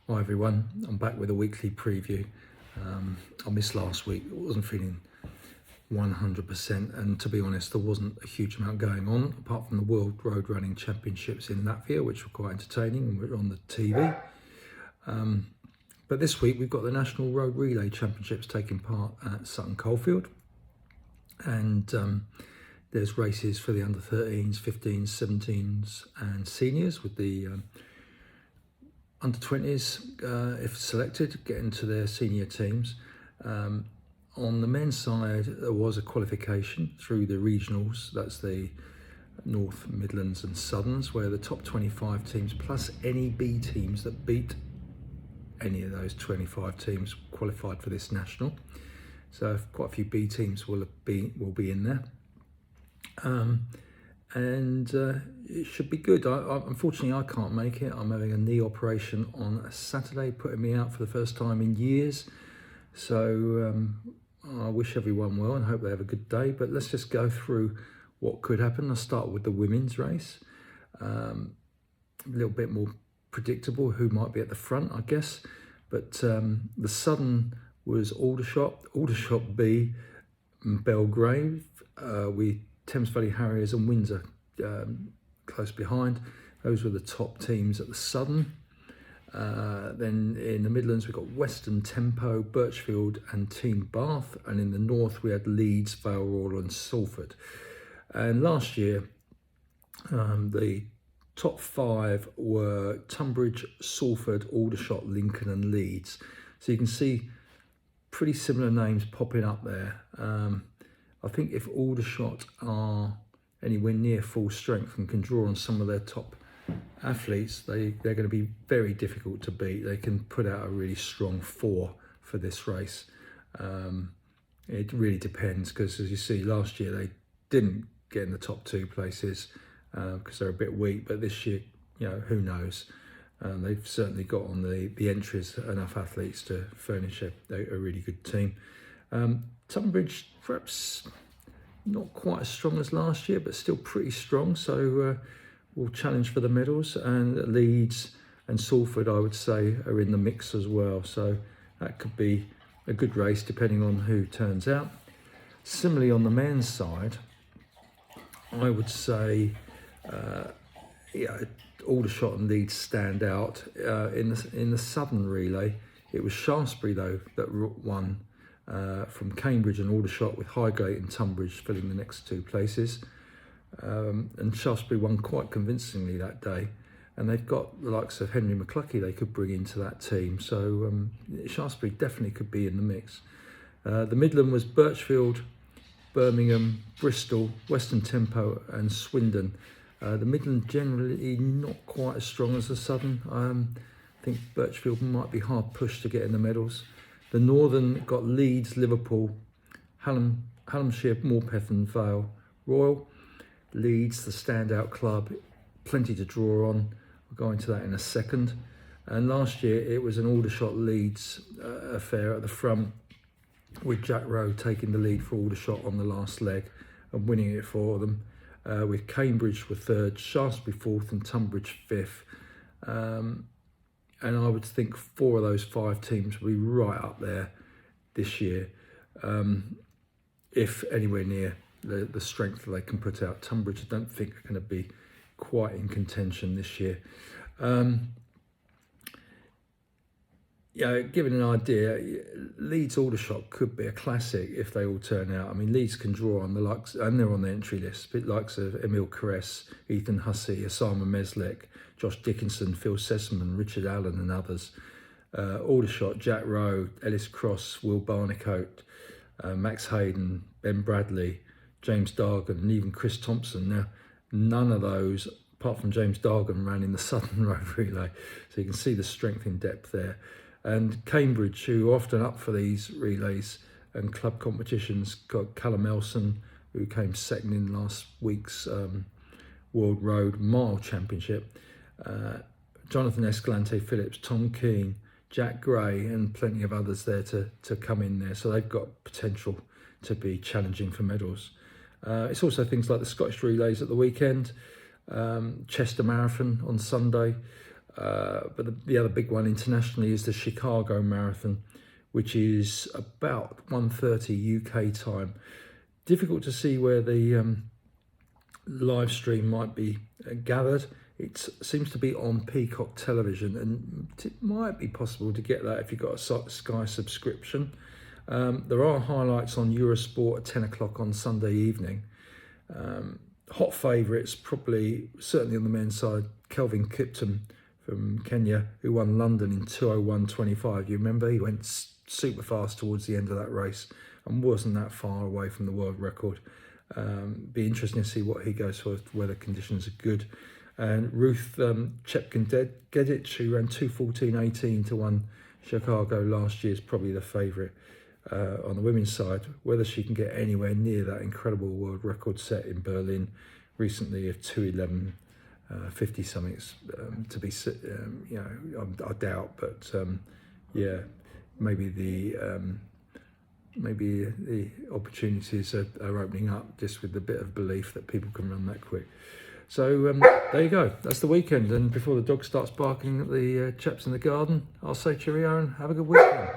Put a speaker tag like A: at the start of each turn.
A: Hi everyone, I'm back with a weekly preview. I missed last week. I wasn't feeling 100%, and to be honest, there wasn't a huge amount going on apart from the World Road Running Championships in Latvia, which were quite entertaining and were on the TV. But this week we've got the National Road Relay Championships taking part at Sutton Coldfield, and there's races for the under 13s, 15s, 17s, and seniors, with the under 20s, if selected, get into their senior teams. On the men's side, there was a qualification through the regionals. That's the North, Midlands and Southerns, where the top 25 teams plus any B teams that beat any of those 25 teams qualified for this national. So quite a few B teams will be in there. And it should be good. Unfortunately, I can't make it. I'm having a knee operation on a Saturday, putting me out for the first time in years. So I wish everyone well and hope they have a good day. But let's just go through what could happen. I'll start with the women's race. A little bit more predictable who might be at the front, I guess. But the Southern was Aldershot B, Belgrave, with Thames Valley Harriers and Windsor close behind. Those were the top teams at the Southern. Then in the Midlands, we've got Western Tempo, Birchfield and Team Bath. And in the North, we had Leeds, Vale Royal and Salford. And last year, the top five were Tunbridge, Salford, Aldershot, Lincoln and Leeds. So you can see pretty similar names popping up there. I think if Aldershot are anywhere near full strength and can draw on some of their top athletes, they're going to be very difficult to beat. They can put out a really strong four for this race. It really depends, because as you see, last year they didn't get in the top two places because they're a bit weak. But this year, who knows? They've certainly got on the entries enough athletes to furnish a really good team. Tunbridge, perhaps not quite as strong as last year, but still pretty strong. So we'll challenge for the medals. And Leeds and Salford, I would say, are in the mix as well. So that could be a good race, depending on who turns out. Similarly, on the men's side, I would say, Aldershot and Leeds stand out. In the Southern relay, it was Shaftesbury though that won from Cambridge and Aldershot, with Highgate and Tunbridge filling the next two places. And Shaftesbury won quite convincingly that day. And they've got the likes of Henry McCluckie they could bring into that team. So Shaftesbury definitely could be in the mix. The Midland was Birchfield, Birmingham, Bristol, Western Tempo and Swindon. The Midland generally not quite as strong as the Southern. I think Birchfield might be hard pushed to get in the medals. The Northern got Leeds, Liverpool, Hallamshire, Morpeth and Vale Royal. Leeds, the standout club, plenty to draw on. We'll go into that in a second. And last year it was an Aldershot Leeds affair at the front, with Jack Rowe taking the lead for Aldershot on the last leg and winning it for them. With Cambridge were third, Shaftesbury fourth and Tunbridge fifth. And I would think four of those five teams will be right up there this year, if anywhere near the strength that they can put out. Tunbridge, I don't think are going to be quite in contention this year. Giving an idea, Leeds Aldershot could be a classic if they all turn out. I mean, Leeds can draw on the likes, and they're on the entry list, but likes of Emil Caress, Ethan Hussey, Osama Meslek, Josh Dickinson, Phil Sessamon, Richard Allen and others. Aldershot, Jack Rowe, Ellis Cross, Will Barnicoat, Max Hayden, Ben Bradley, James Dargan and even Chris Thompson. Now, none of those, apart from James Dargan, ran in the Southern Road Relay. So you can see the strength in depth there. And Cambridge, who are often up for these relays and club competitions, got Callum Elson, who came second in last week's World Road Mile Championship. Jonathan Escalante Phillips, Tom Keane, Jack Gray and plenty of others there to come in there. So they've got potential to be challenging for medals. It's also things like the Scottish relays at the weekend, Chester Marathon on Sunday, But the other big one internationally is the Chicago Marathon, which is about 1:30 UK time. Difficult to see where the live stream might be gathered. It seems to be on Peacock Television, and it might be possible to get that if you've got a Sky subscription. There are highlights on Eurosport at 10 o'clock on Sunday evening. Hot favourites, probably, certainly on the men's side, Kelvin Kiptum from Kenya, who won London in 2:01:25. You remember, he went super fast towards the end of that race and wasn't that far away from the world record. Be interesting to see what he goes for if weather conditions are good. And Ruth Chepkin-Gedic, who ran 2:14:18 to win Chicago last year, is probably the favourite on the women's side. Whether she can get anywhere near that incredible world record set in Berlin recently of 2:11:50 something to be, I doubt. But yeah, maybe the opportunities are opening up just with a bit of belief that people can run that quick. So there you go. That's the weekend. And before the dog starts barking at the chaps in the garden, I'll say cheerio and have a good weekend.